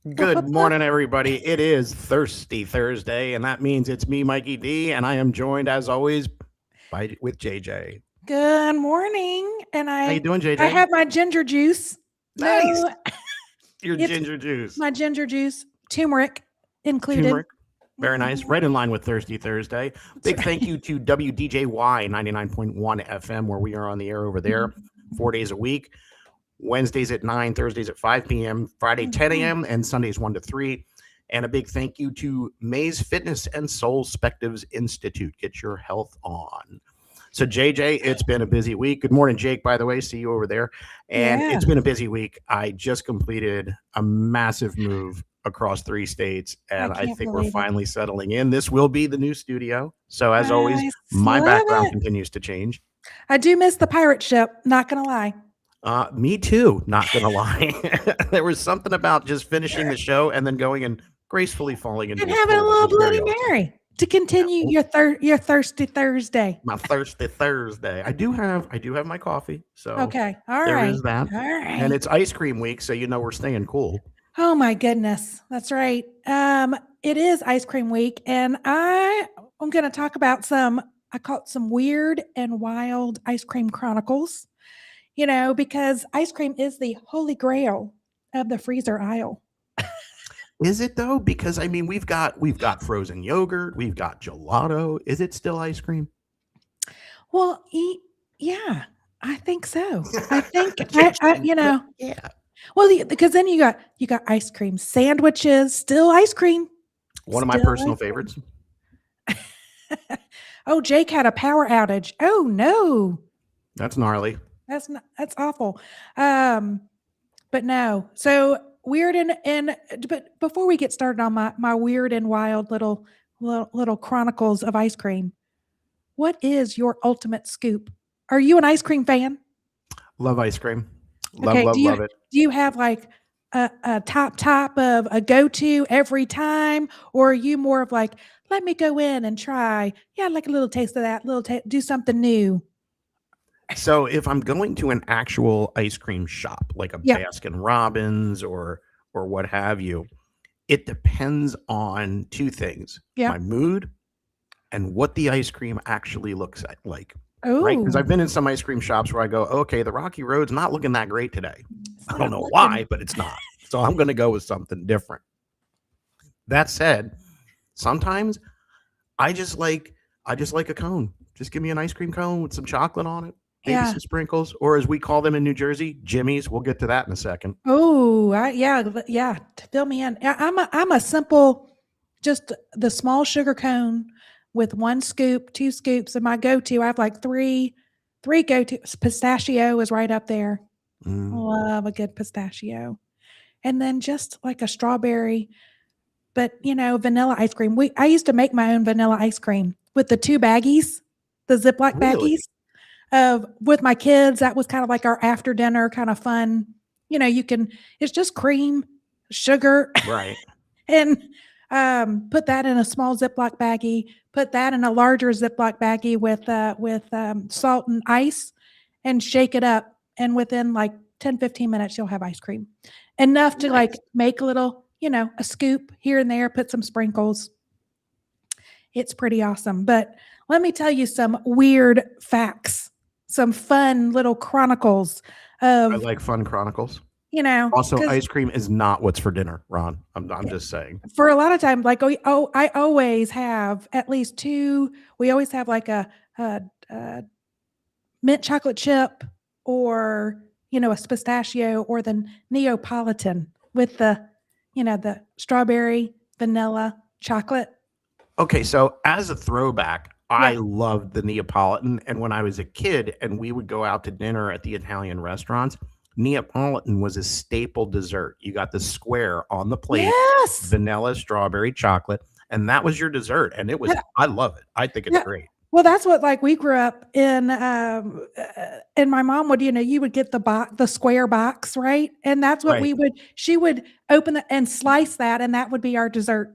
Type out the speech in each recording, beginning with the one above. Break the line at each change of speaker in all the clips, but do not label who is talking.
Good morning, everybody. It is Thirsty Thursday, and that means it's me, Mikey D, and I am joined, as always, with JJ.
Good morning. And
How you doing,
I
JJ?
have my ginger juice.
Nice.
So
Your
it's
ginger juice.
my ginger juice, turmeric included.
Turmeric. Very nice. Right in line with Thirsty Thursday. Big thank you to WDJY 99.1 FM, where we are on the air over there 4 days a week. Wednesdays at 9, Thursdays at 5 p.m., Friday 10 a.m., and Sundays 1 to 3. And a big thank you to Maze Fitness and Soul Spectives Institute. Get your health on. So, JJ, it's been a busy week. Good morning, Jake, by the way. See you over there. And It's been a busy week. I just completed a massive move across 3 states, and I think we're finally settling in. This will be the new studio. So, as always, my background continues to change.
I do miss the pirate ship, not going to lie.
Me too, not gonna lie. There was something about just finishing the show and then going and gracefully falling into
and having a little Bloody Mary to continue your Thirsty Thursday.
My Thirsty Thursday. I do have my coffee. So
okay, all
there
right.
is that.
All right.
And it's ice cream week, so we're staying cool.
Oh my goodness, that's right. It is ice cream week, and I'm going to talk about I call it some weird and wild ice cream chronicles. Because ice cream is the holy grail of the freezer aisle.
Is it though? Because we've got frozen yogurt, we've got gelato. Is it still ice cream?
Well, yeah, I think so. I think
yeah.
Well, because then you got ice cream sandwiches, still ice cream.
One of my personal favorites.
Oh, Jake had a power outage. Oh no,
that's gnarly.
That's awful. But no. So weird but before we get started on my weird and wild little chronicles of ice cream, what is your ultimate scoop? Are you an ice cream fan?
Love ice cream. Love it.
Do you have like a top of a go-to every time? Or are you more of like, let me go in and try, like a little taste of that, do something new?
So if I'm going to an actual ice cream shop, like a Baskin Robbins or what have you, it depends on 2 things. My mood and what the ice cream actually looks like.
Oh.
Right? Because I've been in some ice cream shops where I go, okay, the Rocky Road's not looking that great today. I don't know why, but it's not. So I'm going to go with something different. That said, sometimes I just like a cone. Just give me an ice cream cone with some chocolate on it. Maybe some sprinkles, or as we call them in New Jersey, Jimmy's. We'll get to that in a second.
Oh, yeah. Fill me in. I'm a simple, just the small sugar cone with 1 scoop, 2 scoops, and my go-to. I have like three go-to. Pistachio is right up there. Love a good pistachio, and then just like a strawberry, but vanilla ice cream. I used to make my own vanilla ice cream with the 2 baggies, the Ziploc baggies. With my kids. That was kind of like our after dinner kind of fun. It's just cream, sugar,
right?
And put that in a small Ziploc baggie, put that in a larger Ziploc baggie with salt and ice, and shake it up. And within like 10-15 minutes, you'll have ice cream. Enough to like make a little, a scoop here and there, put some sprinkles. It's pretty awesome. But let me tell you some weird facts. Some fun little chronicles of.
I like fun chronicles.
Also
ice cream is not what's for dinner, Ron. I'm just saying.
For a lot of times, like I always have at least 2. We always have like a mint chocolate chip, or a pistachio, or the Neapolitan with the the strawberry, vanilla, chocolate.
Okay, so as a throwback, I loved the Neapolitan. And when I was a kid and we would go out to dinner at the Italian restaurants, Neapolitan was a staple dessert. You got the square on the plate, vanilla, strawberry, chocolate, and that was your dessert. And I love it. I think it's great.
Well, that's what we grew up in. And my mom would, you would get the square box, right? And that's what she would open it and slice that, and that would be our dessert.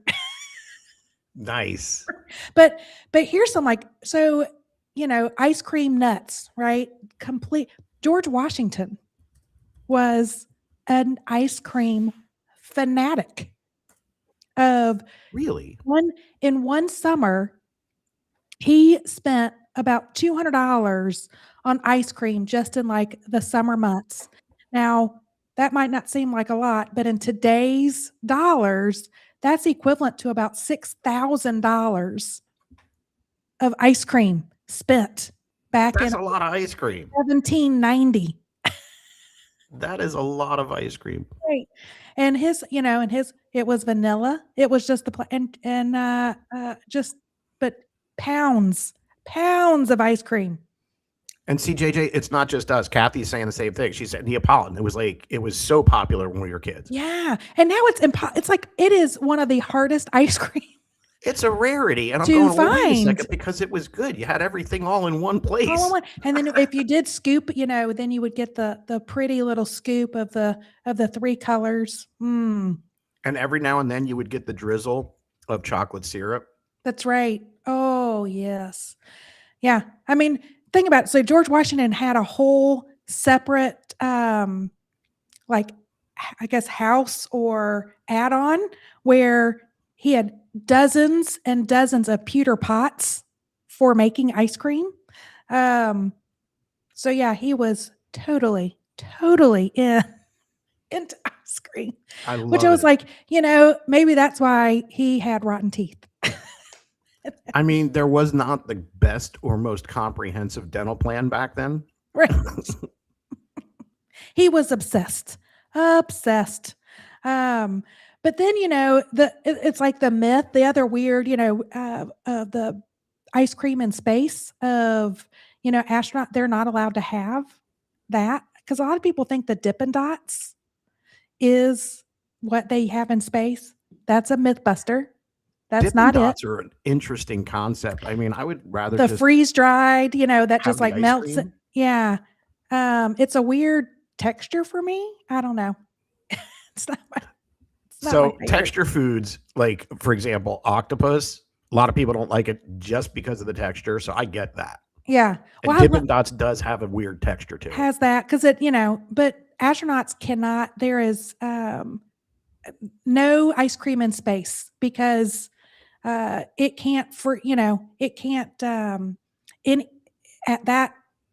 Nice.
But here's some ice cream nuts, right? George Washington was an ice cream fanatic of
Really?
in one summer, he spent about $200 on ice cream just in like the summer months. Now, that might not seem like a lot, but in today's dollars, that's equivalent to about $6,000 of ice cream spent back in
That's a lot of ice cream.
1790.
That is a lot of ice cream.
Right. And it was vanilla. It was just just, but pounds of ice cream.
And see, JJ, it's not just us. Kathy's saying the same thing. She said Neapolitan. It was so popular when we were kids.
Yeah. And now it's like, it is one of the hardest ice cream
It's a rarity. And I'm
to
going, well, wait a
find.
second, because it was good. You had everything all in one place.
All in one. And then if you did scoop, then you would get the pretty little scoop of the 3 colors.
And every now and then you would get the drizzle of chocolate syrup.
That's right. Oh, yes. Yeah. I mean, think about it. So George Washington had a whole separate, like, I guess, house or add-on where he had dozens and dozens of pewter pots for making ice cream. So yeah, he was totally into ice cream. I was like, maybe that's why he had rotten teeth.
I mean, there was not the best or most comprehensive dental plan back then.
Right. He was obsessed. But then, it's like the myth, the other weird, of the ice cream in space of, astronaut, they're not allowed to have that. Because a lot of people think the Dippin' Dots is what they have in space. That's a myth buster. That's
Dippin'
not
Dots
it.
are an interesting concept. I mean, I would rather
the
just
freeze dried, that just
have
like
the ice
melts it.
cream.
Yeah. It's a weird texture for me. I don't know. It's not my
So texture foods, like for example, octopus. A lot of people don't like it just because of the texture. So I get that.
Yeah.
And Dippin' Dots does have a weird texture to it.
Has that because but astronauts cannot. There is no ice cream in space because it can't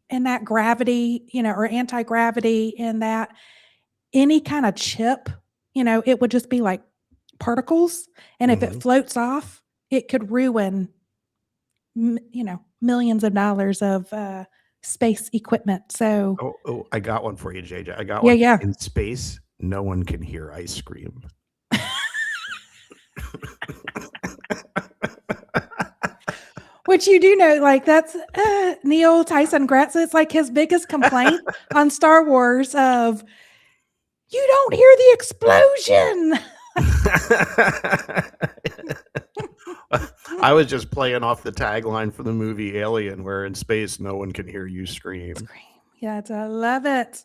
in that gravity, or anti-gravity, in that any kind of chip, it would just be like particles. And if it floats off, it could ruin, millions of dollars of space equipment. So,
I got one for you, JJ. I got one.
Yeah.
In space, no one can hear ice cream.
Which you do know, like that's Neil Tyson Gratz. It's like his biggest complaint on Star Wars of, you don't hear the explosion.
I was just playing off the tagline for the movie Alien, where in space, no one can hear you scream.
Yes, I love it.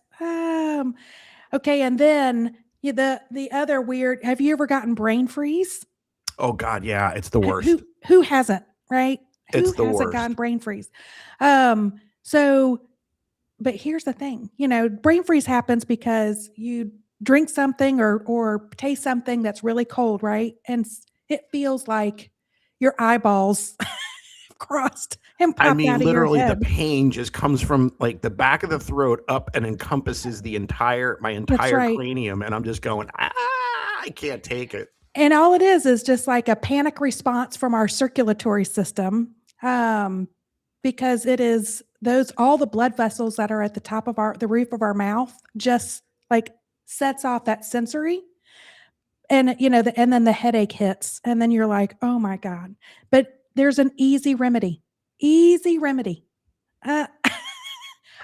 Okay, and then the other weird. Have you ever gotten brain freeze?
Oh God, yeah, it's the worst.
Who hasn't, right?
It's the
Who hasn't
worst.
gotten brain freeze? So, but here's the thing. Brain freeze happens because you drink something or taste something that's really cold, right? And it feels like your eyeballs crossed and popped out of your head.
Literally, the pain just comes from like the back of the throat up and encompasses my entire cranium, and I'm just going, I can't take it.
And all it is just like a panic response from our circulatory system, because it is all the blood vessels that are at the top of the roof of our mouth just like sets off that sensory, and and then the headache hits, and then you're like, oh my God. But there's an easy remedy. I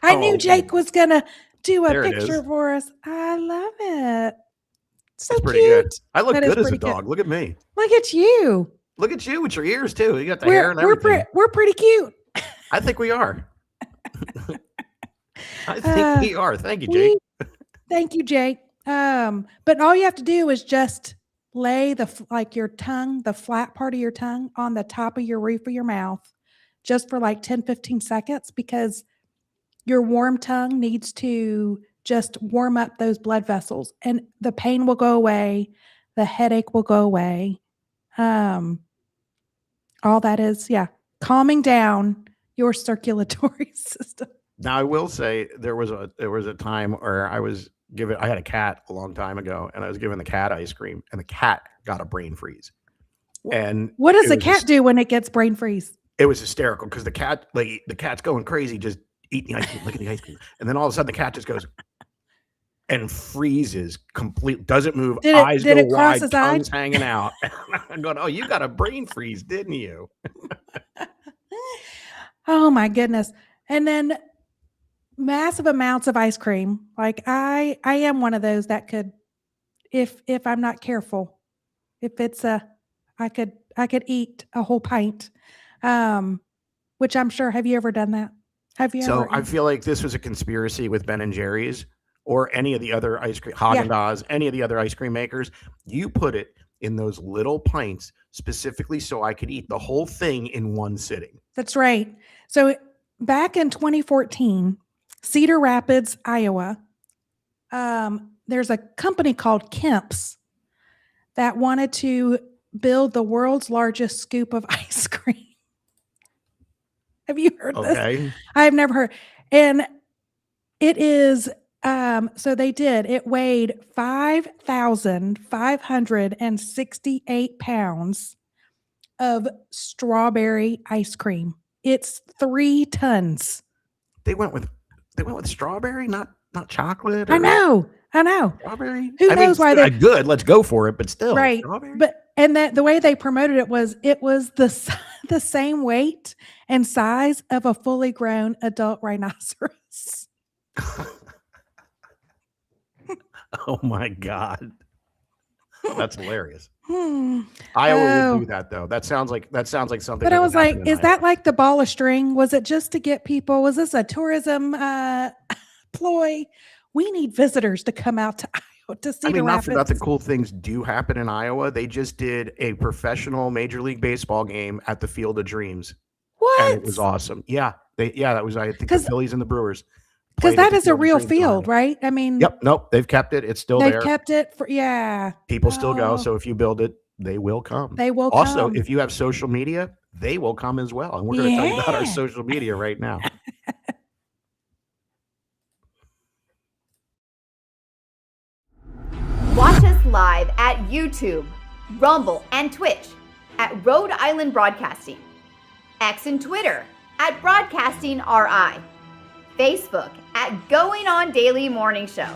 knew Jake was gonna do a picture for us. I love it. So
pretty
cute.
Good. I look good as a dog.
Good.
Look at me.
Look at you.
Look at you with your ears too. You got the hair and everything.
We're pretty cute.
I think we are. I think we are. Thank you, Jake.
Thank you, Jake. But all you have to do is just lay your tongue, the flat part of your tongue, on the top of your roof of your mouth, just for like 10, 15 seconds, because your warm tongue needs to just warm up those blood vessels, and the pain will go away. The headache will go away. All that is, calming down your circulatory system.
Now, I will say there was a time where I had a cat a long time ago, and I was giving the cat ice cream, and the cat got a brain freeze. And
what does a cat do when it gets brain freeze?
It was hysterical because the cat's going crazy, just eating the ice cream, look at the ice cream, and then all of a sudden the cat just goes and freezes, complete, doesn't move, eyes go wide, tongue's hanging out. I'm going, oh, you got a brain freeze, didn't you?
Oh my goodness. And then massive amounts of ice cream. Like I am one of those that could, if I'm not careful, if it's I could eat a whole pint, which I'm sure, have you ever done that? Have you ever?
I feel like this was a conspiracy with Ben and Jerry's or any of the other ice cream, Haagen-Dazs, any of the other ice cream makers. You put it in those little pints specifically so I could eat the whole thing in one sitting.
That's right. So back in 2014, Cedar Rapids, Iowa, there's a company called Kemp's that wanted to build the world's largest scoop of ice cream. Have you heard this? I've never heard. And it is, so they did, it weighed 5,568 pounds of strawberry ice cream. It's 3 tons.
They went with strawberry, not chocolate.
I know.
Strawberry.
Who knows why they're
good? Let's go for it, but still,
right.
Strawberry?
And the way they promoted it was the same weight and size of a fully grown adult rhinoceros.
Oh my God. That's hilarious. Iowa would do that though. That sounds like something.
But I was like, is that like the ball of string? Was it just to get people? Was this a tourism ploy? We need visitors to come out to Iowa to see.
Not for nothing, cool things do happen in Iowa. They just did a professional Major League Baseball game at the Field of Dreams.
What?
And it was awesome. Yeah, that was, I think, the Phillies and the Brewers.
Because that is a real field, right? I mean,
yep. Nope. They've kept it. It's still there.
They've kept it for,
People still go. So if you build it, they will come.
They will
also,
come.
If you have social media, they will come as well. And we're going to tell you about our social media right now.
Watch us live at YouTube, Rumble, and Twitch at Rhode Island Broadcasting, X and Twitter at Broadcasting RI, Facebook at Going On Daily Morning Show.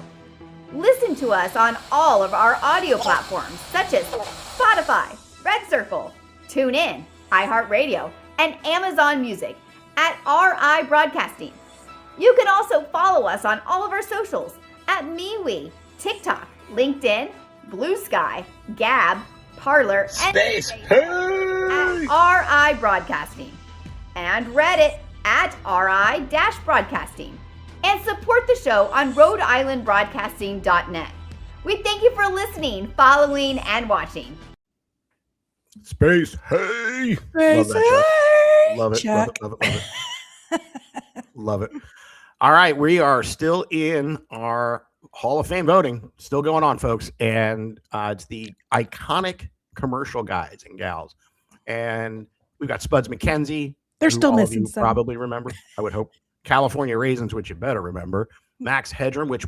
Listen to us on all of our audio platforms such as Spotify, Red Circle, TuneIn, iHeartRadio, and Amazon Music at RIBroadcasting. You can also follow us on all of our socials at MeWe, TikTok, LinkedIn, Blue Sky, Gab, Parler, and
Space
at RI Broadcasting, and Reddit at RI-Broadcasting, and support the show on RhodeIslandBroadcasting.net. We thank you for listening, following, and watching.
Space, hey!
Space,
Love it,
Chuck.
love it. Love it. All right, we are still in our Hall of Fame voting, still going on, folks, and it's the iconic commercial guys and gals, and we've got Spuds McKenzie.
They're still missing
some. Probably remember, I would hope. California Raisins, which you better remember. Max Headroom, which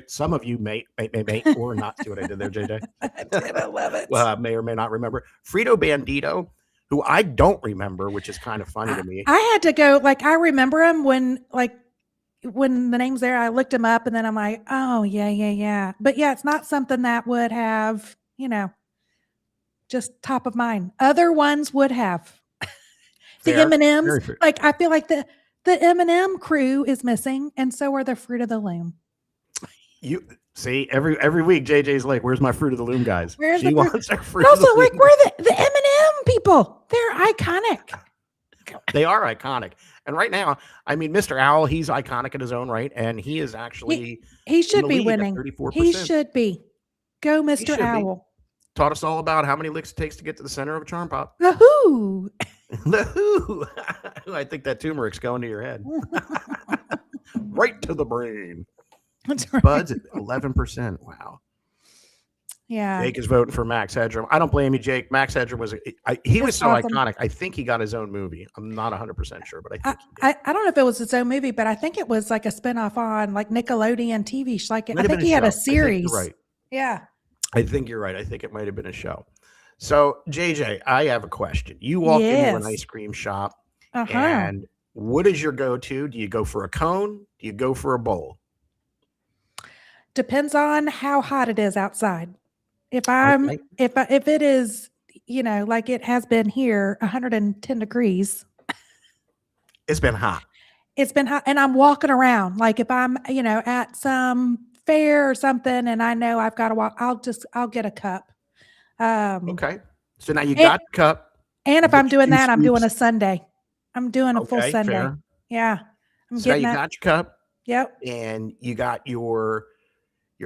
some of you may or not. See what I did there, JJ?
I did. I love it.
May or may not remember. Frito Bandito, who I don't remember, which is kind of funny to me.
I had to go, I remember him when the name's there, I looked him up and then I'm like, oh, yeah. But yeah, it's not something that would have, just top of mind. Other ones would have. The M&Ms, I feel like the M&M crew is missing, and so are the Fruit of the Loom.
You see, every week JJ's like, "Where's my Fruit of the Loom guys?"
She
wants our Fruit.
Also, we're the M&M people. They're iconic.
They are iconic, and right now, Mr. Owl, he's iconic in his own right, and he is actually
he should be winning. 34%. He should be. Go, Mr. Owl.
Taught us all about how many licks it takes to get to the center of a charm pop.
Woohoo!
I think that turmeric's going to your head. Right to the brain.
That's right.
Bud's at 11%. Wow.
Yeah.
Jake is voting for Max Headroom. I don't blame you, Jake. Max Headroom was he was
It's
so
awesome.
iconic. I think he got his own movie. I'm not 100% sure, but I think he did.
I don't know if it was his own movie, but I think it was like a spinoff on like Nickelodeon TV. Like
Might
I
have
think
been
he had
show.
a
I think
series.
you're right.
Yeah.
I think you're right. I think it might have been a show. So, JJ, I have a question. You walk into an
Yes.
ice cream shop,
Uh-huh.
and what is your go-to? Do you go for a cone? Do you go for a bowl?
Depends on how hot it is outside. If I'm
Okay.
if it is, like it has been here, 110 degrees.
It's been hot.
It's been hot, and I'm walking around. Like if I'm, at some fair or something, and I know I've got to walk, I'll get a cup.
Okay. So now you got the cup.
And if
you
I'm
get your
doing
2
that, I'm doing a
scoops.
Sunday. I'm doing a full
Okay,
Sunday.
fair.
Yeah. I'm
So now
getting
you
that.
got your cup,
Yep.
and you got your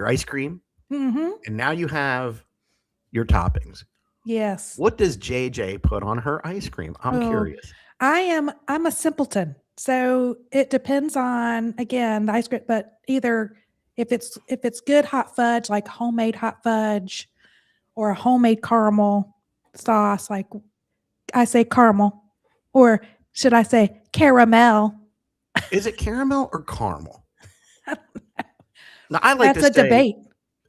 ice cream,
Mm-hmm.
and now you have your toppings.
Yes.
What does JJ put on her ice cream? I'm
Oh,
curious.
I'm a simpleton. So it depends on, again, the ice cream, but either if it's good hot fudge, like homemade hot fudge, or a homemade caramel sauce, like I say caramel, or should I say caramel?
Is it caramel or caramel? Now, I like
That's
to
a
say,
debate.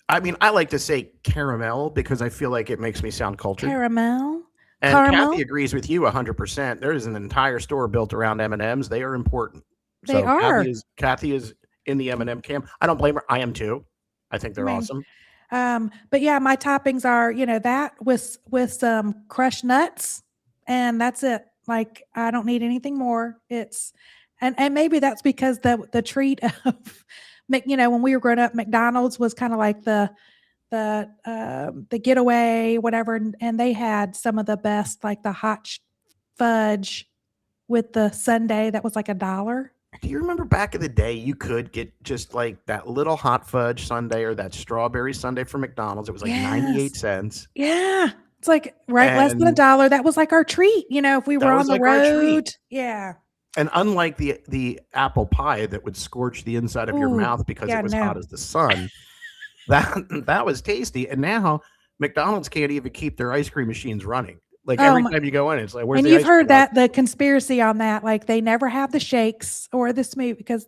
I mean, I like to say caramel because I feel like it makes me sound cultured.
Caramel.
And
Caramel.
Kathy agrees with you 100%. There is an entire store built around M&Ms. They are important.
They are.
Kathy is in the M&M camp. I don't blame her. I am too. I think they're
I mean,
awesome.
But yeah, my toppings are, that with some crushed nuts, and that's it. Like I don't need anything more. It's and maybe that's because the treat of when we were growing up, McDonald's was kind of like the getaway, whatever, and they had some of the best, like the hot fudge with the sundae that was like $1.
Do you remember back in the day you could get just like that little hot fudge sundae or that strawberry sundae from McDonald's? It was like 98
Yes.
cents.
Yeah. It's like less than
And
$1. That was like our treat, if we
that
were on
was
the
like our treat.
road. Yeah.
And unlike the apple pie that would scorch the inside of your
Ooh,
mouth because
yeah,
it was
no.
hot as the sun, that was tasty. And now McDonald's can't even keep their ice cream machines running. Like every time you go in, it's like, where's
And
the
you've
ice
heard
cream?
that the conspiracy on that, like they never have the shakes or the smoothie because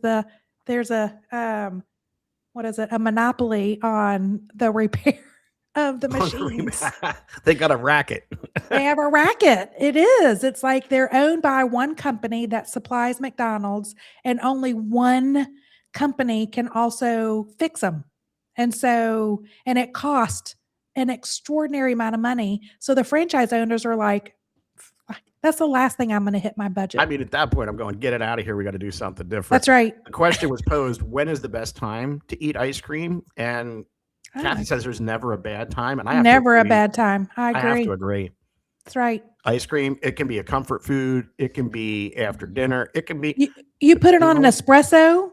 there's a what is it? A monopoly on the repair of the machines.
They got a racket.
They have a racket. It is. It's like they're owned by one company that supplies McDonald's, and only one company can also fix them. And it cost an extraordinary amount of money. So the franchise owners are like, that's the last thing I'm going to hit my budget.
I mean, at that point, I'm going, get it out of here. We got to do something different.
That's right.
The question was posed, when is the best time to eat ice cream? And Kathy says there's never a bad time. And I have
never
to
a
agree.
bad time. I agree.
I have to agree.
That's right.
Ice cream, it can be a comfort food. It can be after dinner. It can be.
You put it on an espresso,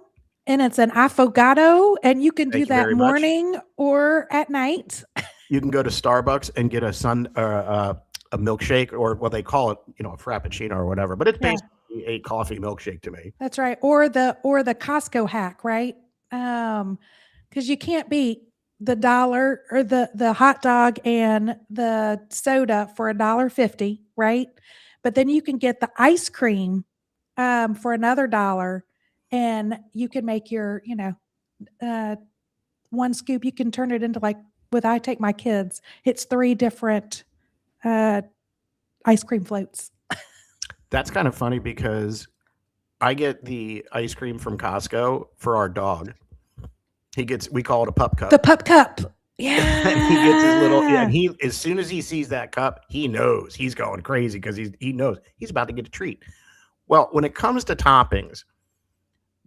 and it's an affogato, and you can do
Thank you
that
very much.
morning or at night.
You can go to Starbucks and get a milkshake, or what they call it, a frappuccino or whatever. But it's basically a coffee milkshake to me.
That's right. Or the Costco hack, right? Because you can't beat the $1 or the hot dog and the soda for $1.50, right? But then you can get the ice cream for another $1, and you can make your, one scoop. You can turn it into I take my kids, it's 3 different ice cream floats.
That's kind of funny because I get the ice cream from Costco for our dog. We call it a pup cup.
The pup cup. Yeah.
And he gets his little, and as soon as he sees that cup, he knows he's going crazy because he knows he's about to get a treat. Well, when it comes to toppings,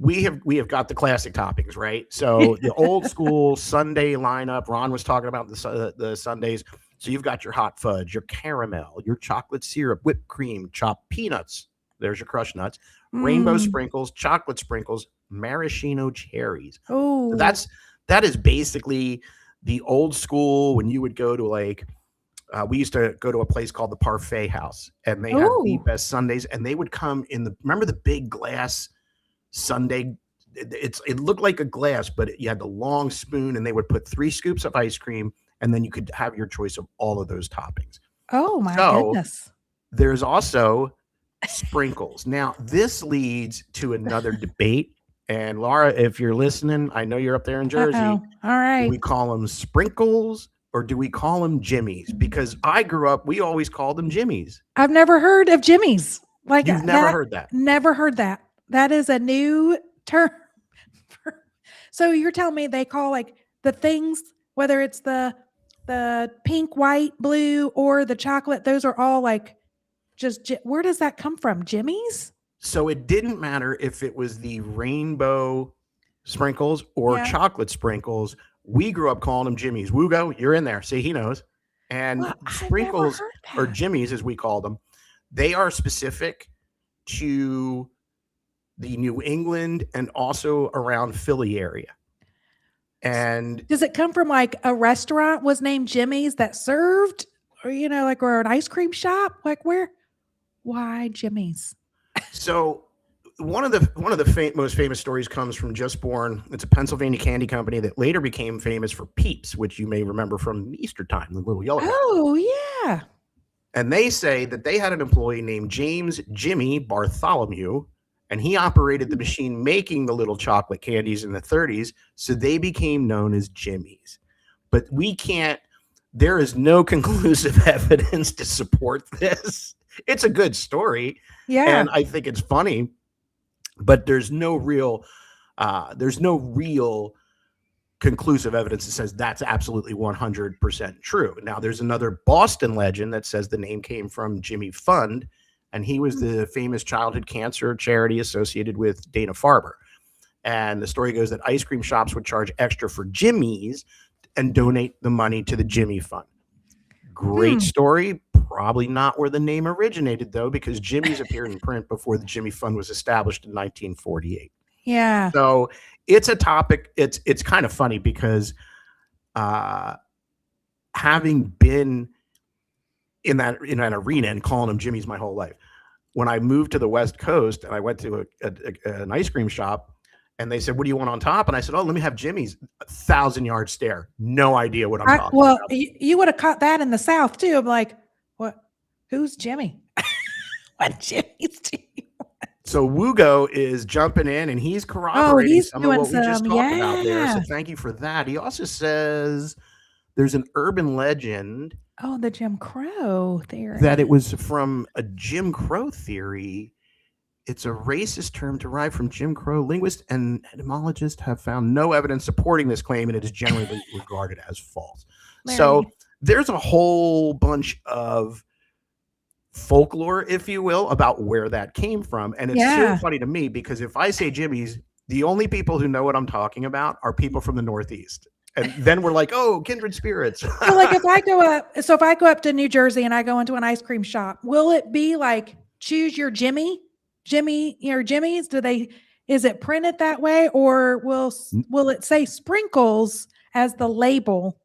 we have got the classic toppings, right? So the old school Sunday lineup, Ron was talking about the Sundays. So you've got your hot fudge, your caramel, your chocolate syrup, whipped cream, chopped peanuts. There's your crushed nuts, rainbow sprinkles, chocolate sprinkles, maraschino cherries.
Oh,
that is basically the old school when you would go to we used to go to a place called the Parfait House, and they had the best sundaes, and they would come remember the big glass sundae it looked like a glass, but you had the long spoon, and they would put 3 scoops of ice cream, and then you could have your choice of all of those toppings.
Oh my
So
goodness.
there's also sprinkles. Now, this leads to another debate. And Laura, if you're listening, I know you're up there in Jersey.
All
Do
right.
we call them sprinkles or do we call them Jimmies? Because I grew up, we always called them Jimmies.
I've never heard of Jimmy's. Like
You've never heard that.
Never heard that. That is a new term. So you're telling me they call like the things, whether it's the pink, white, blue, or the chocolate, those are all like just, where does that come from? Jimmy's?
So it didn't matter if it was the rainbow sprinkles or chocolate sprinkles. We grew up calling them Jimmies. Woogo, you're in there. See, he knows. And
Well,
sprinkles, or
that.
Jimmies as we call them, they are specific to the New England and also around Philly area. And
Does it come from like a restaurant was named Jimmy's that served, or like, or an ice cream shop? Like where? Why Jimmy's?
so one of the most famous stories comes from Just Born. It's a Pennsylvania candy company that later became famous for Peeps, which you may remember from Easter time, the little yellow guy.
Oh yeah.
And they say that they had an employee named James Jimmy Bartholomew, and he operated the machine making the little chocolate candies in the 30s. So they became known as Jimmies. But there is no conclusive evidence to support this. It's a good story.
Yeah.
And I think it's funny, but there's no real conclusive evidence that says that's absolutely 100% true. Now, there's another Boston legend that says the name came from Jimmy Fund, and he was the famous childhood cancer charity associated with Dana-Farber. And the story goes that ice cream shops would charge extra for Jimmy's and donate the money to the Jimmy Fund. Great story. Probably not where the name originated, though, because Jimmy's appeared in print before the Jimmy Fund was established in 1948.
Yeah.
So it's a topic. It's kind of funny because having been in that arena and calling them Jimmy's my whole life, when I moved to the West Coast and I went to an ice cream shop and they said, "What do you want on top?" And I said, "Oh, let me have Jimmy's." 1,000-yard stare. No idea what I'm talking about.
You would have caught that in the South too. I'm like, what? Who's Jimmy? What Jimmy's do you want?
So Woogo is jumping in and he's corroborating some of what we just talked about there. So thank you for that. He also says there's an urban legend.
Oh, the Jim Crow theory.
That it was from a Jim Crow theory. It's a racist term derived from Jim Crow. Linguists and etymologists have found no evidence supporting this claim, and it is generally regarded as false.
Larry.
So there's a whole bunch of folklore, if you will, about where that came from. And it's so funny to me because if I say Jimmy's, the only people who know what I'm talking about are people from the Northeast. And then we're like, oh, kindred spirits.
So like if I go up to New Jersey and I go into an ice cream shop, will it be like choose your Jimmy's? Is it printed that way, or will it say sprinkles as the label?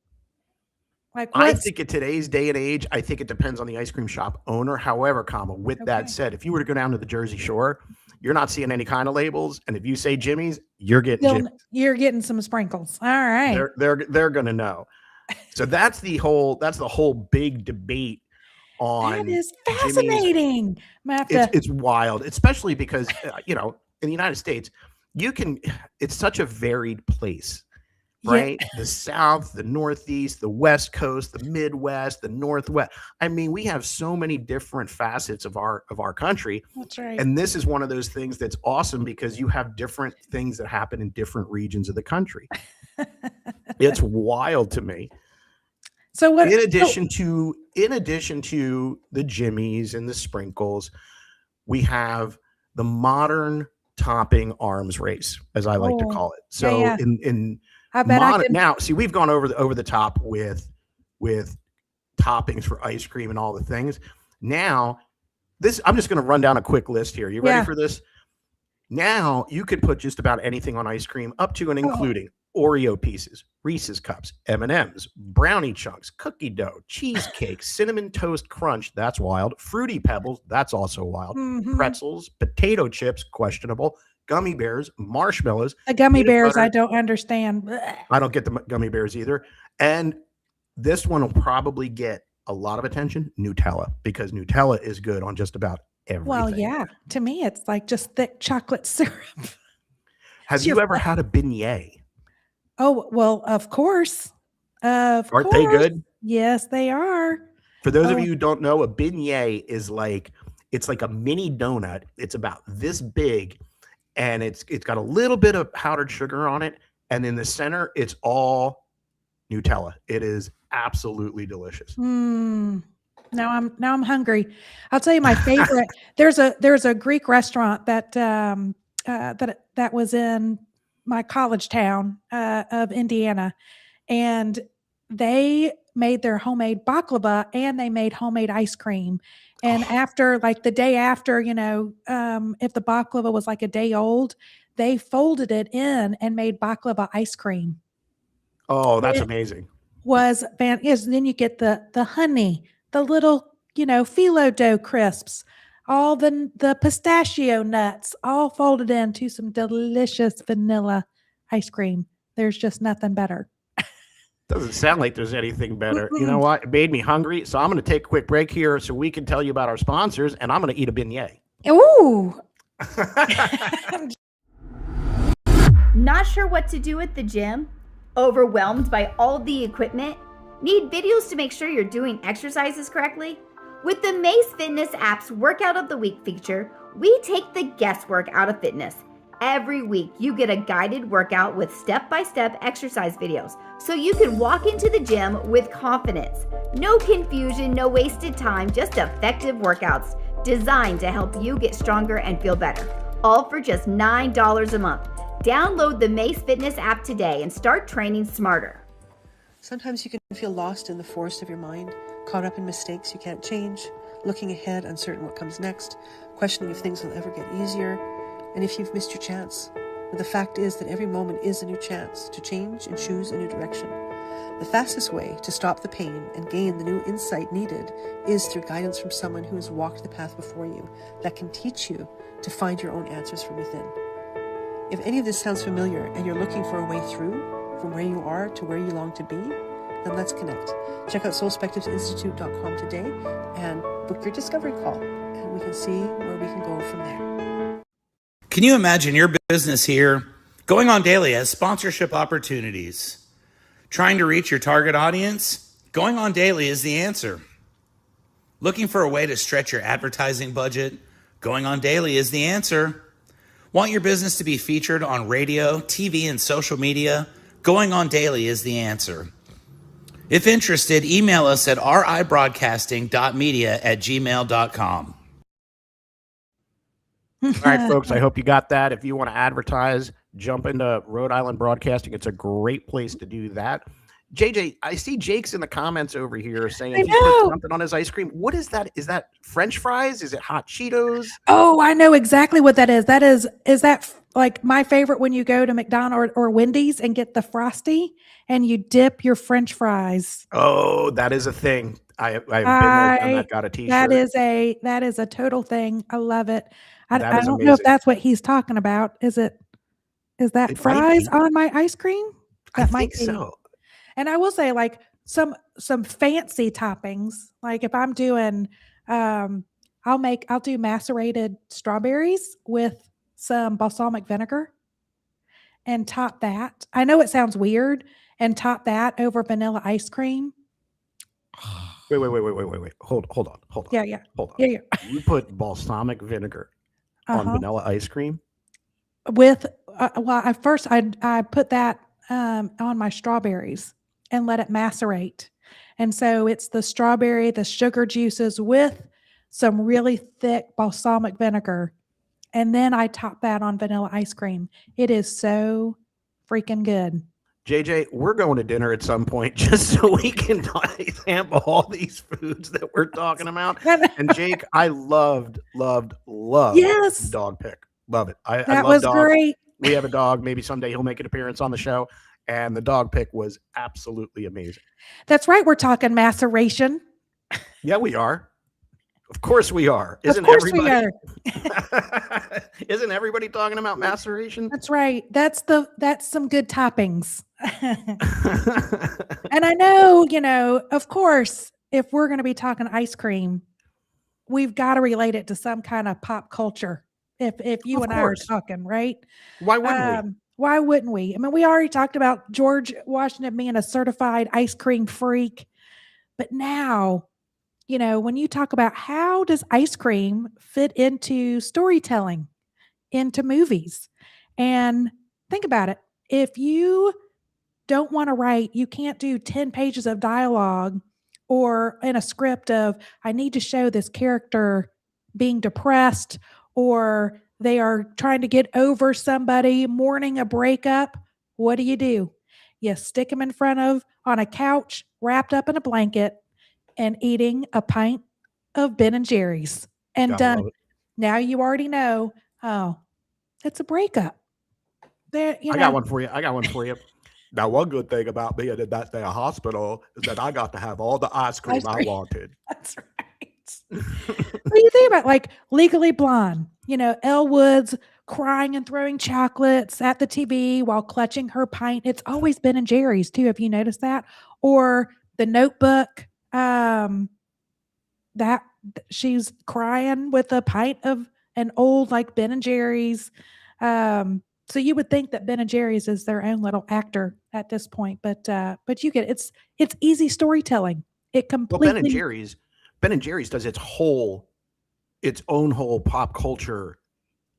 Like
I think in today's day and age, I think it depends on the ice cream shop owner. However, with that said, if you were to go down to the Jersey Shore, you're not seeing any kind of labels. And if you say Jimmy's, you're getting Jimmy's.
You're getting some sprinkles. All right.
They're going to know. So that's the whole big debate on.
That is fascinating.
It's wild, especially because, in the United States, it's such a varied place. Right? Yeah. The South, the Northeast, the West Coast, the Midwest, the Northwest. I mean, we have so many different facets of our country.
That's right.
And this is one of those things that's awesome because you have different things that happen in different regions of the country. It's wild to me.
So what
in addition to the Jimmys and the sprinkles, we have the modern topping arms race, as I like to call it. So in now, see, we've gone over the top with toppings for ice cream and all the things. Now, I'm just going to run down a quick list here. You ready for this? Now, you could put just about anything on ice cream, up to and including Oreo pieces, Reese's cups, M&Ms, brownie chunks, cookie dough, cheesecake, cinnamon toast crunch. That's wild. Fruity Pebbles. That's also wild. Pretzels, potato chips, questionable. gummy bears, marshmallows.
The gummy
peanut
bears,
butter.
I don't understand. Blech.
I don't get the gummy bears either. And this one will probably get a lot of attention, Nutella, because Nutella is good on just about everything.
Well, yeah. To me, it's like just thick chocolate syrup.
Have
It's
you
your
ever had a beignet?
Oh, well, of course. Of
Aren't
course.
they good?
Yes, they are.
For those of
Oh.
you who don't know, a beignet is like, it's like a mini donut. It's about this big, and it's got a little bit of powdered sugar on it, and in the center, it's all Nutella. It is absolutely delicious.
Now I'm hungry. I'll tell you my favorite. There's a Greek restaurant that that was in my college town of Indiana, and they made their homemade baklava and they made homemade ice cream. And after, like the day after, if the baklava was like a day old, they folded it in and made baklava ice cream.
Oh, that's
It
amazing.
was fantastic. Then you get the honey, the little, phyllo dough crisps, all the pistachio nuts, all folded into some delicious vanilla ice cream. There's just nothing better.
Doesn't sound like there's anything better. You know
Mm-mm.
what? It made me hungry. So I'm going to take a quick break here so we can tell you about our sponsors, and I'm going to eat a beignet.
Ooh.
Not sure what to do at the gym? Overwhelmed by all the equipment? Need videos to make sure you're doing exercises correctly? With the Mace Fitness app's Workout of the Week feature, we take the guesswork out of fitness. Every week, you get a guided workout with step-by-step exercise videos, so you can walk into the gym with confidence. No confusion, no wasted time, just effective workouts designed to help you get stronger and feel better. All for just $9 a month. Download the Mace Fitness app today and start training smarter.
Sometimes you can feel lost in the forest of your mind, caught up in mistakes you can't change, looking ahead, uncertain what comes next, questioning if things will ever get easier, and if you've missed your chance. But the fact is that every moment is a new chance to change and choose a new direction. The fastest way to stop the pain and gain the new insight needed is through guidance from someone who has walked the path before you that can teach you to find your own answers from within. If any of this sounds familiar and you're looking for a way through from where you are to where you long to be, then let's connect. Check out soulspectivesinstitute.com today and book your discovery call, and we can see where we can go from there.
Can you imagine your business here going on daily as sponsorship opportunities? Trying to reach your target audience? Going on daily is the answer. Looking for a way to stretch your advertising budget? Going on daily is the answer. Want your business to be featured on radio, TV, and social media? Going on daily is the answer. If interested, email us at RIBroadcasting.media@gmail.com.
All right, folks, I hope you got that. If you want to advertise, jump into Rhode Island Broadcasting. It's a great place to do that. JJ, I see Jake's in the comments over here saying
I
he put
know.
something on his ice cream. What is that? Is that French fries? Is it hot Cheetos?
Oh, I know exactly what that is. Is that like my favorite when you go to McDonald's or Wendy's and get the Frosty and you dip your French fries.
Oh, that is a thing. I've been there, done that, got a t-shirt.
That is a total thing. I love it. I
That is
don't know if
amazing.
that's what he's talking about. Is that
It might
fries
be.
on my ice cream?
I
That might
think
be.
so.
And I will say, like some fancy toppings. Like if I'm doing, I'll do macerated strawberries with some balsamic vinegar, and top that. I know it sounds weird, and top that over vanilla ice cream.
Wait. Hold on.
Yeah.
Hold on.
Yeah.
You put balsamic vinegar on
Uh-huh.
vanilla ice cream?
With well, at first I put that on my strawberries and let it macerate, and so it's the strawberry, the sugar juices with some really thick balsamic vinegar, and then I top that on vanilla ice cream. It is so freaking good.
JJ, we're going to dinner at some point just so we can sample all these foods that we're talking about. And Jake, I loved
Yes.
dog pick. Love it. I
That
love
was
dogs.
great.
We have a dog. Maybe someday he'll make an appearance on the show. And the dog pick was absolutely amazing.
That's right. We're talking maceration.
Yeah, we are. Of course we are.
Of course we are.
Isn't everybody talking about maceration?
That's right. That's some good toppings. And I know, of course, if we're going to be talking ice cream, we've got to relate it to some kind of pop culture. If you
Of
and
course.
I are talking, right?
Why wouldn't we?
Why wouldn't we? I mean, we already talked about George Washington being a certified ice cream freak, but now, when you talk about how does ice cream fit into storytelling, into movies, and think about it. If you don't want to write, you can't do 10 pages of dialogue or in a script of, I need to show this character being depressed or they are trying to get over somebody, mourning a breakup. What do? You stick them in front of on a couch, wrapped up in a blanket and eating a pint of Ben and Jerry's and
Gotta love
done.
it.
Now you already know, oh, it's a breakup. There,
I got one for you. Now, one good thing about being in that hospital is that I got to have all the ice cream I wanted.
That's right. What do you think about like Legally Blonde? Elle Woods crying and throwing chocolates at the TV while clutching her pint. It's always Ben and Jerry's too. Have you noticed that? Or The Notebook, that she's crying with a pint of an old like Ben and Jerry's. So you would think that Ben and Jerry's is their own little actor at this point, but you get it's easy storytelling. It completely.
Well, Ben and Jerry's does its own whole pop culture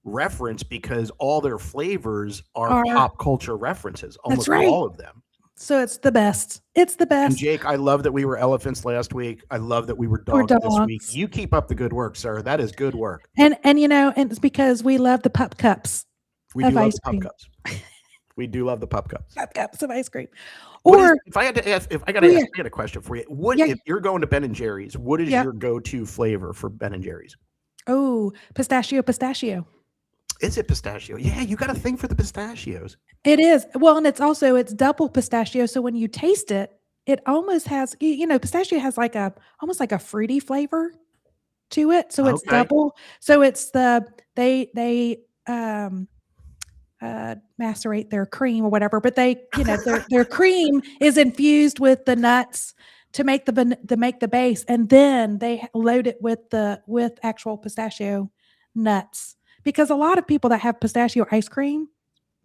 reference because all their flavors are pop culture references. Almost
right.
all of them.
So it's the best. It's the best.
And Jake, I love that we were elephants last week. I love that we were dogs this week. You keep up the good work, sir. That is good work.
And and it's because we love the pup cups.
We do love the pup cups. We do love the pup cups.
Pup cups of ice cream.
If I got a question for you. If you're going to Ben and Jerry's, what is your go-to flavor for Ben and Jerry's?
Oh, pistachio.
Is it pistachio? Yeah, you got a thing for the pistachios.
It is. Well, and it's double pistachio. So when you taste it, it almost has, pistachio has almost like a fruity flavor to it. So it's double. So it's they macerate their cream or whatever, but they, their cream is infused with the nuts to make the base, and then they load it with actual pistachio nuts. Because a lot of people that have pistachio ice cream,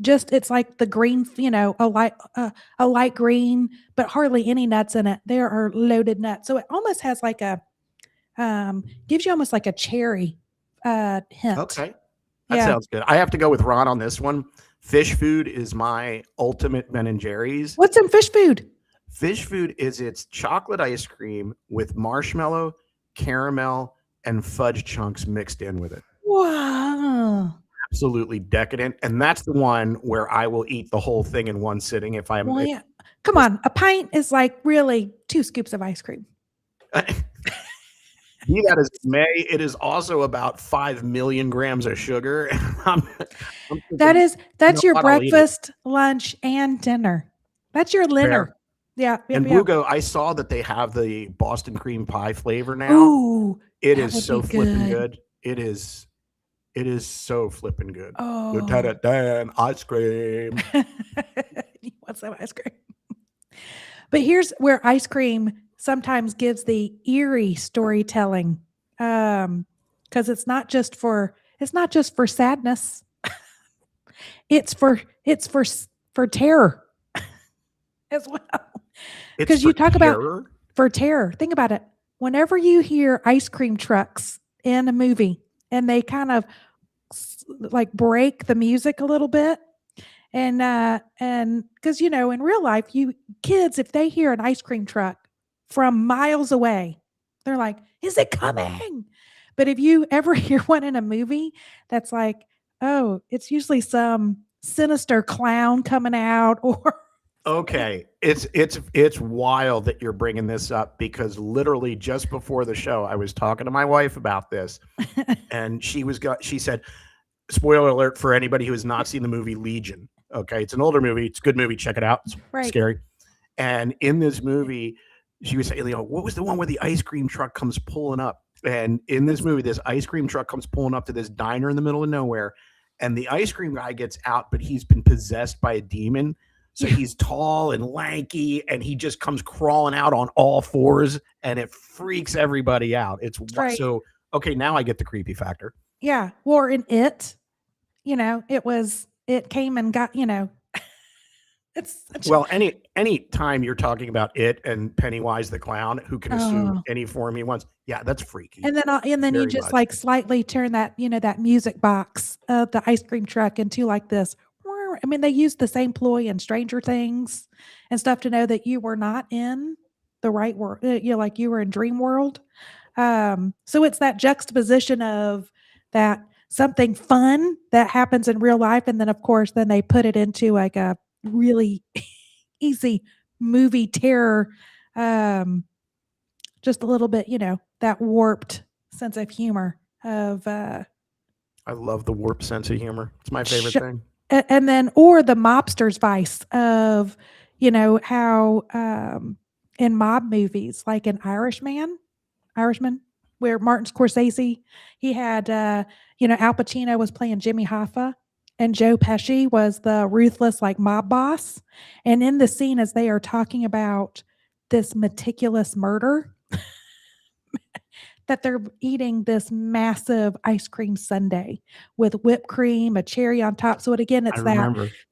it's like the green, a light green, but hardly any nuts in it. There are loaded nuts, so it almost has like gives you almost like a cherry hint.
Okay. That sounds good. I have to go with Ron on this one. Fish food is my ultimate Ben and Jerry's.
What's in fish food?
Fish food is its chocolate ice cream with marshmallow, caramel, and fudge chunks mixed in with it.
Wow.
Absolutely decadent. And that's the one where I will eat the whole thing in one sitting if I'm...
Well, yeah. Come on. A pint is like really 2 scoops of ice cream.
Be that as it may, it is also about 5 million grams of sugar.
That's your breakfast, lunch, and dinner. That's your dinner.
Fair.
Yeah.
And Bugo, I saw that they have the Boston cream pie flavor now.
Ooh,
it is so flipping good. It is so flipping good.
Oh.
Lieutenant Dan, ice cream.
You want some ice cream? But here's where ice cream sometimes gives the eerie storytelling, because it's not just for sadness. it's for terror as well. Because you talk about for terror. Think about it. Whenever you hear ice cream trucks in a movie and they kind of like break the music a little bit, and because in real life, kids, if they hear an ice cream truck from miles away, they're like, is it coming? But if you ever hear one in a movie, that's like, oh, it's usually some sinister clown coming out. Or
okay, it's wild that you're bringing this up, because literally just before the show, I was talking to my wife about this, and she said, spoiler alert for anybody who has not seen the movie Legion. Okay, it's an older movie. It's a good movie. Check it out. It's scary. And in this movie, she was saying, what was the one where the ice cream truck comes pulling up? And in this movie, this ice cream truck comes pulling up to this diner in the middle of nowhere, and the ice cream guy gets out, but he's been possessed by a demon. So he's tall and lanky, and he just comes crawling out on all fours, and it freaks everybody out. It's
right.
So okay, now I get the creepy factor.
Yeah. Or in It, it came and got, it's
Well, any time you're talking about It and Pennywise the clown, who can assume any form he wants, yeah, that's freaky.
And then you just like slightly turn that, that music box of the ice cream truck into like this. I mean, they used the same ploy in Stranger Things and stuff to know that you were not in the right world, like you were in dream world. So it's that juxtaposition of that something fun that happens in real life, and then of course, then they put it into like a really easy movie terror, just a little bit, that warped sense of humor of
I love the warped sense of humor. It's my favorite thing.
And then, or the mobster's vice of, how in mob movies, like in Irishman, where Martin Scorsese, he had, Al Pacino was playing Jimmy Hoffa, and Joe Pesci was the ruthless, like, mob boss. And in the scene, as they are talking about this meticulous murder, that they're eating this massive ice cream sundae with whipped cream, a cherry on top. So again, it's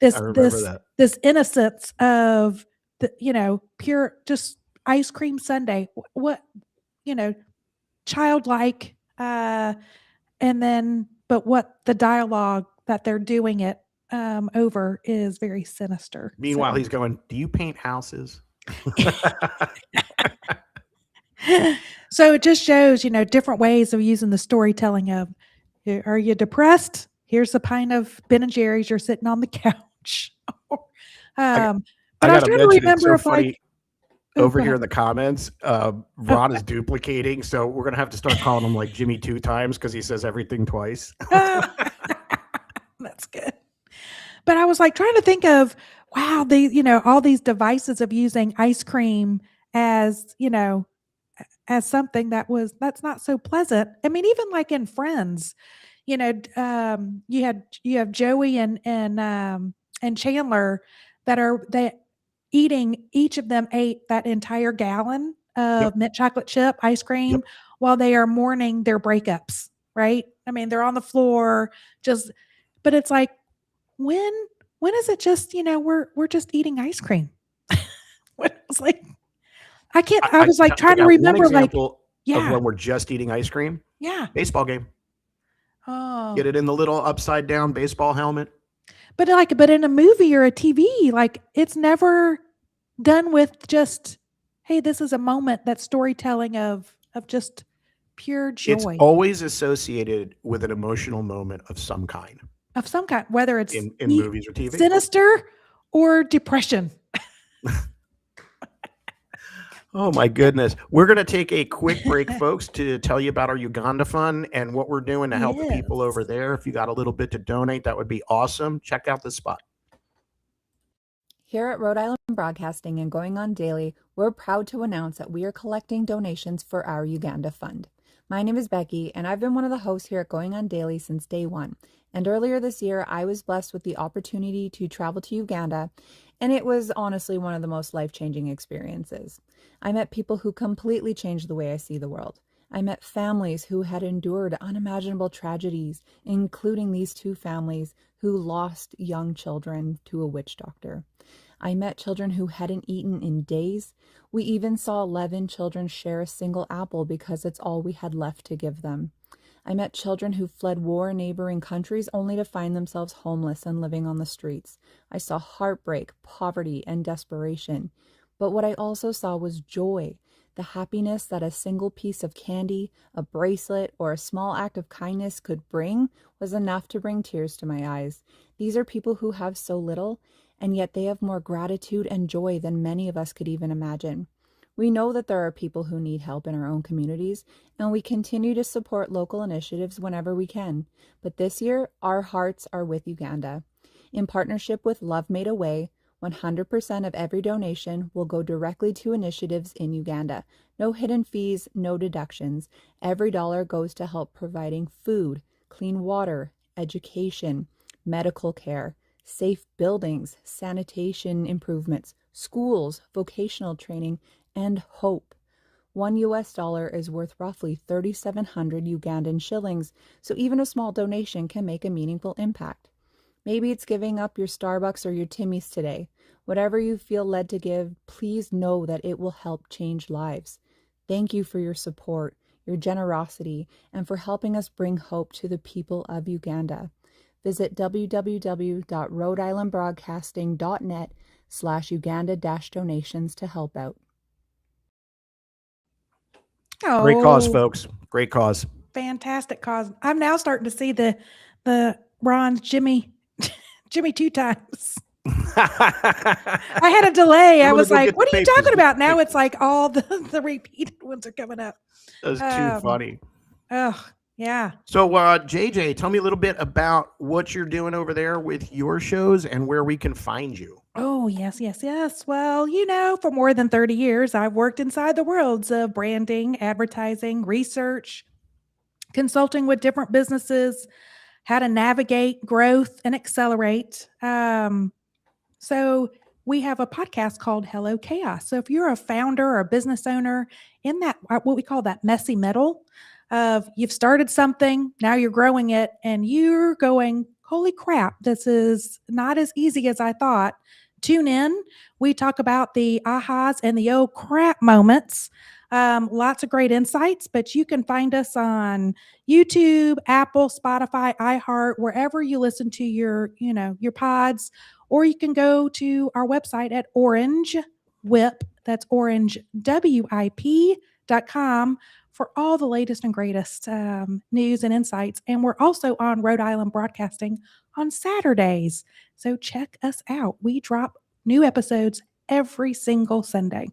this innocence of the, pure, just ice cream sundae. What, childlike, and then, but what the dialogue that they're doing it over is very sinister.
Meanwhile, he's going, "Do you paint houses?"
So it just shows, different ways of using the storytelling of, are you depressed? Here's a pint of Ben and Jerry's. You're sitting on the couch. But I was trying to remember if
over here in the comments, Ron is duplicating, so we're gonna have to start calling him like Jimmy 2 times because he says everything twice.
That's good. But I was like trying to think of, wow, all these devices of using ice cream as, as something that's not so pleasant. I mean, even like in Friends, you have Joey and Chandler that eating, each of them ate that entire gallon of mint chocolate chip ice cream while they are mourning their breakups, right? I mean, they're on the floor but it's like, when is it just, we're just eating ice cream? It's like, I was like trying to remember, like,
of when we're just eating ice cream.
Yeah.
Baseball game.
Oh.
Get it in the little upside down baseball helmet.
But in a movie or a TV, like, it's never done with just, hey, this is a moment, that storytelling of just pure joy.
It's always associated with an emotional moment of some kind.
Whether it's
in movies or TV.
Sinister or depression.
Oh my goodness. We're going to take a quick break, folks, to tell you about our Uganda Fund and what we're doing to help the people over there. If you got a little bit to donate, that would be awesome. Check out this spot.
Here at Rhode Island Broadcasting and Going On Daily, we're proud to announce that we are collecting donations for our Uganda Fund. My name is Becky, and I've been one of the hosts here at Going On Daily since day one. And earlier this year, I was blessed with the opportunity to travel to Uganda, and it was honestly one of the most life-changing experiences. I met people who completely changed the way I see the world. I met families who had endured unimaginable tragedies, including these 2 families who lost young children to a witch doctor. I met children who hadn't eaten in days. We even saw 11 children share a single apple because it's all we had left to give them. I met children who fled war in neighboring countries only to find themselves homeless and living on the streets. I saw heartbreak, poverty, and desperation. But what I also saw was joy, the happiness that a single piece of candy, a bracelet, or a small act of kindness could bring was enough to bring tears to my eyes. These are people who have so little, and yet they have more gratitude and joy than many of us could even imagine. We know that there are people who need help in our own communities, and we continue to support local initiatives whenever we can. But this year, our hearts are with Uganda. In partnership with Love Made a Way, 100% of every donation will go directly to initiatives in Uganda. No hidden fees, no deductions. Every dollar goes to help providing food, clean water, education, medical care, safe buildings, sanitation improvements, schools, vocational training, and hope. $1 is worth roughly 3,700 Ugandan shillings, so even a small donation can make a meaningful impact. Maybe it's giving up your Starbucks or your Timmy's today. Whatever you feel led to give, please know that it will help change lives. Thank you for your support, your generosity, and for helping us bring hope to the people of Uganda. Visit www.RhodeIslandBroadcasting.net/Uganda-donations to help out.
Oh,
Great cause, folks. Great cause.
fantastic cause. I'm now starting to see the Ron's Jimmy two times. I had a delay. I was like, what are you talking about? Now it's like all the repeated ones are coming up.
That's too funny.
Oh, yeah.
So, JJ, tell me a little bit about what you're doing over there with your shows and where we can find you.
Oh, yes. Well, for more than 30 years, I've worked inside the worlds of branding, advertising, research, consulting with different businesses, how to navigate growth and accelerate. So we have a podcast called Hello Chaos. So if you're a founder or a business owner in that, what we call that messy middle of you've started something, now you're growing it and you're going, holy crap, this is not as easy as I thought. Tune in. We talk about the ahas and the oh crap moments. Lots of great insights, but you can find us on YouTube, Apple, Spotify, iHeart, wherever you listen to your pods, or you can go to our website at Orange Whip, that's orangewip.com for all the latest and greatest news and insights. And we're also on Rhode Island Broadcasting on Saturdays. So check us out. We drop new episodes every single Sunday.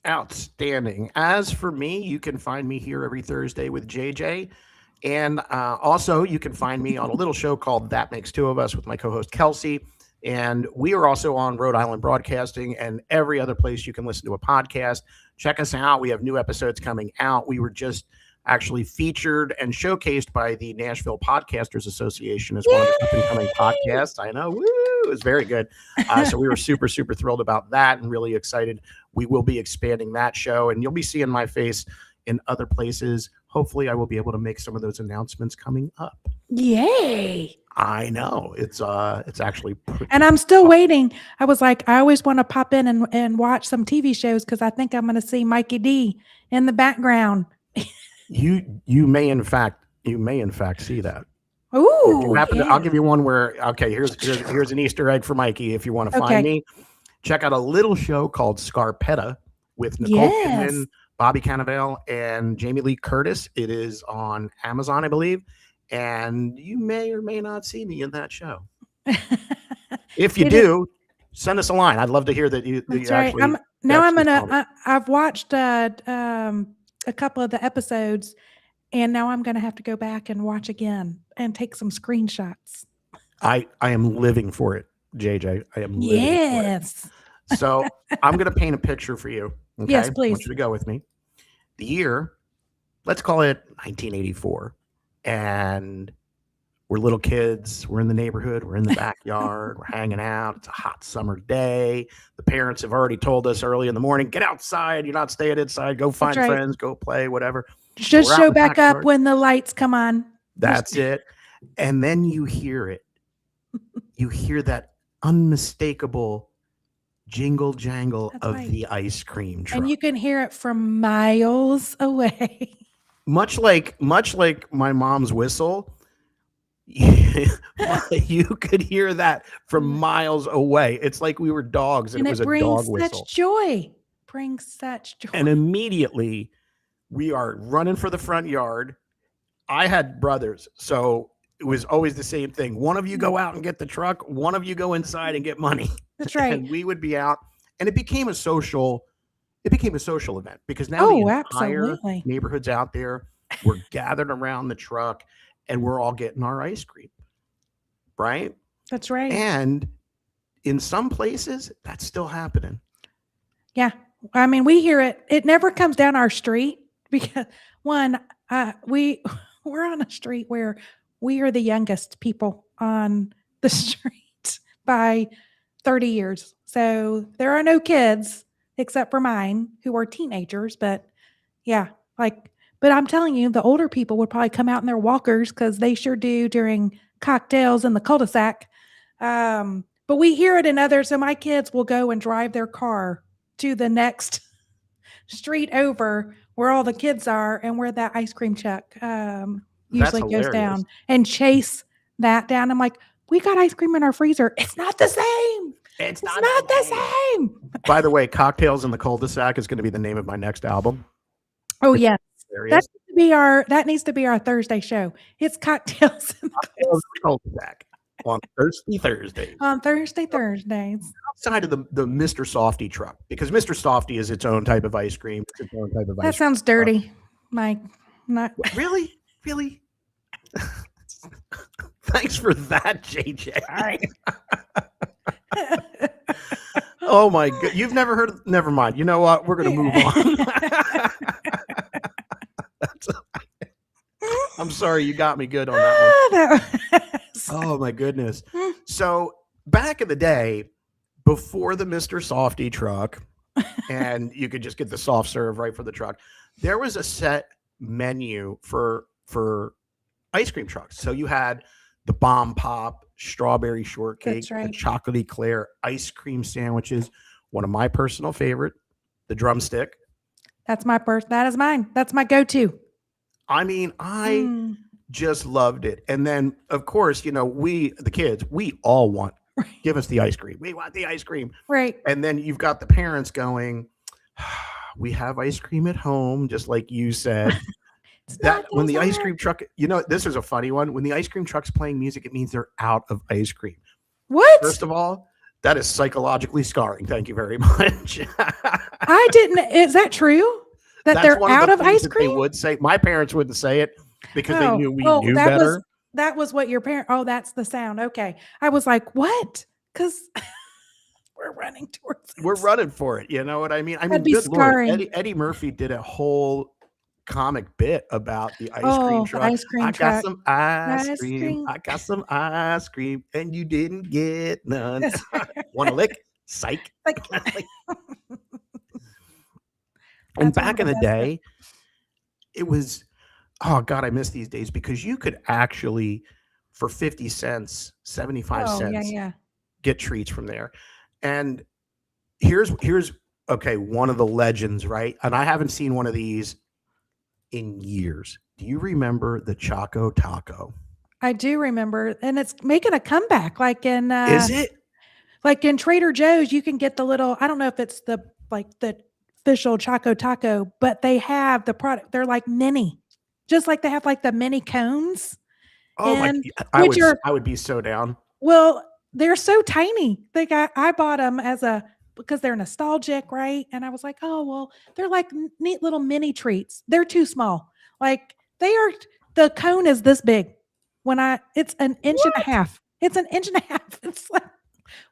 Outstanding. As for me, you can find me here every Thursday with JJ. And also, you can find me on a little show called That Makes Two of Us with my co-host Kelsey. And we are also on Rhode Island Broadcasting and every other place you can listen to a podcast. Check us out. We have new episodes coming out. We were just actually featured and showcased by the Nashville Podcasters Association as one of the up-and-coming podcasts. I know. Woo! It was very good. So we were super, super thrilled about that and really excited. We will be expanding that show, and you'll be seeing my face in other places. Hopefully, I will be able to make some of those announcements coming up.
Yay!
I know. It's actually pretty
and I'm still waiting. I was like, I always want to pop in and watch some TV shows because I think I'm going to see Mikey D in the background.
You may in fact see that.
Ooh,
I'll give you one where here's an Easter egg for Mikey if you want to find me. Check out a little show called Scarpetta with Nicole Kidman, Bobby Cannavale, and Jamie Lee Curtis. It is on Amazon, I believe. And you may or may not see me in that show. If you do, send us a line. I'd love to hear that you actually.
I've watched a couple of the episodes, and now I'm gonna have to go back and watch again and take some screenshots.
I am living for it, JJ. I am living for it. So I'm gonna paint a picture for you. Okay?
Yes, please.
I want you to go with me. The year, let's call it 1984. And we're little kids. We're in the neighborhood. We're in the backyard. We're hanging out. It's a hot summer day. The parents have already told us early in the morning, get outside. You're not staying inside. Go find friends. Go play, whatever.
Just show back up when the lights come on.
That's it. And then you hear it. You hear that unmistakable jingle jangle of the ice cream truck.
And you can hear it from miles away.
Much like my mom's whistle, you could hear that from miles away. It's like we were dogs and it was a dog whistle.
Brings such joy.
And immediately we are running for the front yard. I had brothers, so it was always the same thing. One of you go out and get the truck. One of you go inside and get money.
That's right.
And we would be out, and it became a social event because now the entire neighborhood's out there. We're gathered around the truck and we're all getting our ice cream. Right?
That's right.
And in some places, that's still happening.
Yeah. I mean, we hear it. It never comes down our street because we're on a street where we are the youngest people on the street by 30 years. So there are no kids except for mine who are teenagers. But yeah, but I'm telling you, the older people would probably come out in their walkers because they sure do during cocktails in the cul-de-sac. But we hear it in others. So my kids will go and drive their car to the next street over where all the kids are and where that ice cream truck usually goes down and chase that down. I'm like, we got ice cream in our freezer. It's not the same. It's not the same.
By the way, Cocktails in the Cul-de-sac is going to be the name of my next album.
Oh, yes. That needs to be our Thursday show. It's Cocktails in the
Cul-de-sac on Thursdays.
On Thursdays.
Outside of the Mr. Softy truck, because Mr. Softy is its own type of ice cream. It's its own type of
that sounds dirty, Mike. Not
really. Thanks for that, JJ. Oh my god, you've never heard of, never mind. You know what? We're gonna move on. I'm sorry, you got me good on that one. Oh my goodness. So back in the day, before the Mr. Softy truck, and you could just get the soft serve right for the truck, there was a set menu for ice cream trucks. So you had the Bomb Pop, strawberry shortcake, the chocolate eclair, ice cream sandwiches. One of my personal favorite, the drumstick.
That is mine. That's my go-to.
I mean, I just loved it. And then, of course, we, the kids, we all want, give us the ice cream. We want the ice cream.
Right.
And then you've got the parents going, we have ice cream at home, just like you said. That when the ice cream truck, this is a funny one. When the ice cream truck's playing music, it means they're out of ice cream.
What?
First of all, that is psychologically scarring. Thank you very much.
I didn't. Is that true? That's they're out of ice cream?
They would say. My parents wouldn't say it because they knew we knew better.
That was what your parent. Oh, that's the sound. Okay. I was like, what? Because we're running towards it.
We're running for it. You know what I mean?
That'd be scarring.
Lord, Eddie Murphy did a whole comic bit about the ice cream truck.
Ice cream
I
truck.
got some ice cream. I got some ice cream, and you didn't get none. Want to lick? Psych. And back in the day, it was, oh God, I miss these days because you could actually, for 50 cents, 75 cents, get treats from there. And here's okay, one of the legends, right? And I haven't seen one of these in years. Do you remember the Choco Taco?
I do remember, and it's making a comeback. Like in
is it?
Like in Trader Joe's, you can get the little. I don't know if it's the official Choco Taco, but they have the product. They're like mini, just like they have like the mini cones.
Oh my! I would be so down.
Well, they're so tiny. I bought them because they're nostalgic, right? And I was like, oh, well, they're like neat little mini treats. They're too small. Like the cone is this big. It's an inch and a half. It's an inch and a half. It's like,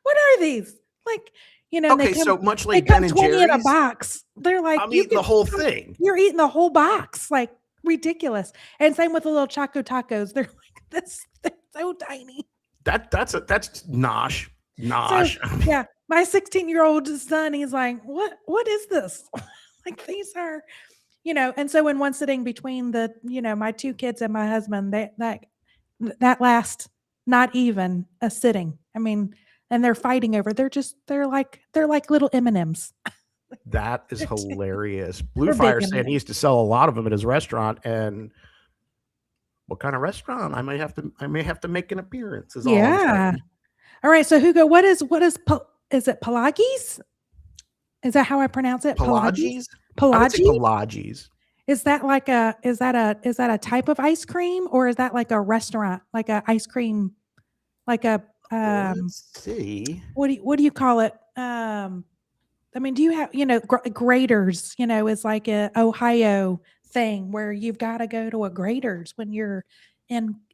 what are these? Like,
okay, so much like Ben and
20
Jerry's
in a box. They're like,
I'm eating the whole thing.
You're eating the whole box. Like ridiculous. And same with the little Choco Tacos. They're like this. They're so tiny. That's
nosh.
So, yeah. My 16-year-old son, he's like, what is this? Like these are, and so in one sitting between the, my two kids and my husband, that lasts not even a sitting. I mean, and they're fighting over, they're like little M&Ms.
That is hilarious. Blue Fire said he used to sell a lot of them at his restaurant. And what kind of restaurant? I may have to make an appearance.
Yeah. All right. So Hugo, is it Pelagis? Is that how I pronounce it?
Pelagis?
Pelagis. Is that a type of ice cream, or is that like a restaurant, like a ice cream, like a
let's see.
What do you call it? I mean, do you have Graders? Is like a Ohio thing where you've got to go to a Graders when you're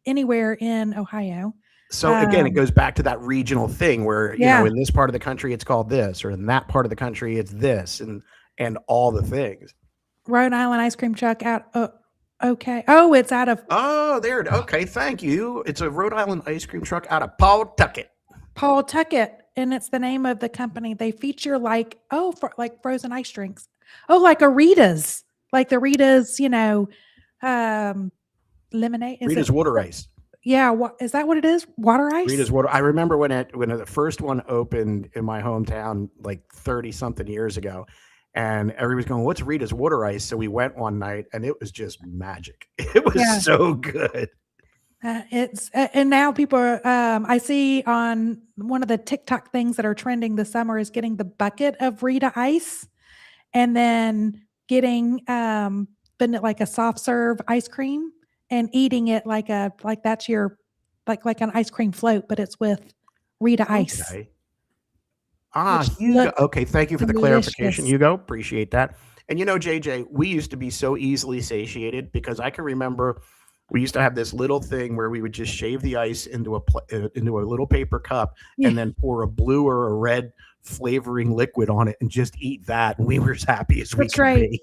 anywhere in Ohio.
So again, it goes back to that regional thing where,
Yeah.
in this part of the country, it's called this, or in that part of the country, it's this, and all the things.
Rhode Island ice cream truck out. Okay. Oh, it's out of
Oh, there. Okay. Thank you. It's a Rhode Island ice cream truck out of Pawtucket.
Pawtucket, and it's the name of the company. They feature like frozen ice drinks. Oh, like a Rita's, like the Rita's, lemonade. Is
Rita's
it?
water ice.
Yeah, what is that? What it is? Water ice.
Rita's water. I remember when the first one opened in my hometown, like 30 something years ago, and everybody's going, "What's Rita's water ice?" So we went one night, and it was just magic. It was so good.
And now people are, I see on one of the TikTok things that are trending this summer is getting the bucket of Rita ice and then getting, like a soft serve ice cream and eating it like that's your, like an ice cream float, but it's with Rita ice.
Okay.
Which
Hugo.
looks
Okay. Thank you for the
delicious.
clarification, Hugo. Appreciate that. And JJ, we used to be so easily satiated because I can remember we used to have this little thing where we would just shave the ice into a little paper cup and then pour a blue or a red flavoring liquid on it and just eat that. And we were as happy as we could be.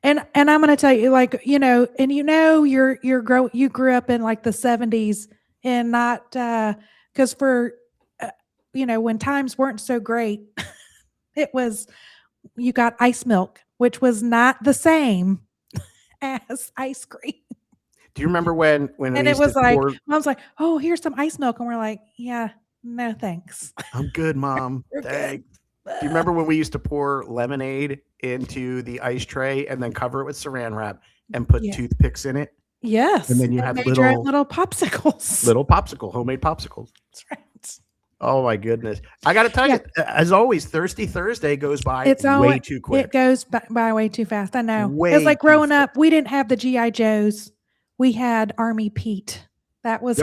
And I'm going to tell you, and you grew up in like the 70s and not, because for, when times weren't so great, you got ice milk, which was not the same as ice cream.
Do you remember when
And it was like, Mom's like, "Oh, here's some ice milk." And we're like, "Yeah, no, thanks."
I'm good, Mom.
We're good.
Thanks. Do you remember when we used to pour lemonade into the ice tray and then cover it with saran wrap and put toothpicks in it?
Yes.
And then you had
little popsicles.
Homemade popsicles.
That's right.
Oh my goodness. I got to tell you, as always, Thirsty Thursday goes by way too quick.
It goes by way too fast. I know.
Way
It's like growing
too
up, we didn't have the G.I. Joes. We had Army Pete. That was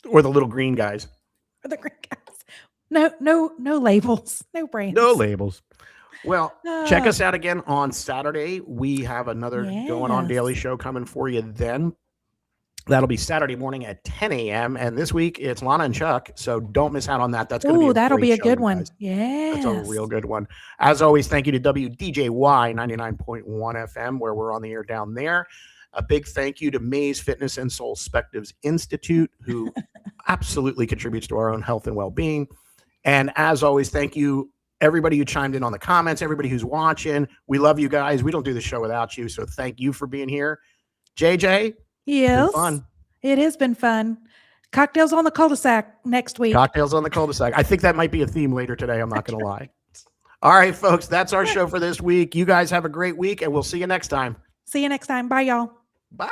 or the little green guys.
Or the green guys. No labels. No brands.
No labels. Well, check us out again on Saturday. We have another Going On Daily show coming for you then. That'll be Saturday morning at 10 a.m. And this week it's Lana and Chuck. So don't miss out on that. That's going to be
that'll be a good one.
Guys.
Yeah.
That's a real good one. As always, thank you to WDJY 99.1 FM, where we're on the air down there. A big thank you to Maze Fitness and Soul Spectives Institute, who absolutely contributes to our own health and well-being. And as always, thank you, everybody who chimed in on the comments, everybody who's watching. We love you guys. We don't do the show without you. So thank you for being here. JJ?
Yes.
Fun.
It has been fun. Cocktails on the cul-de-sac next week.
Cocktails on the cul-de-sac. I think that might be a theme later today. I'm not going to lie. All right, folks, that's our show for this week. You guys have a great week, and we'll see you next time.
See you next time. Bye, y'all.
Bye.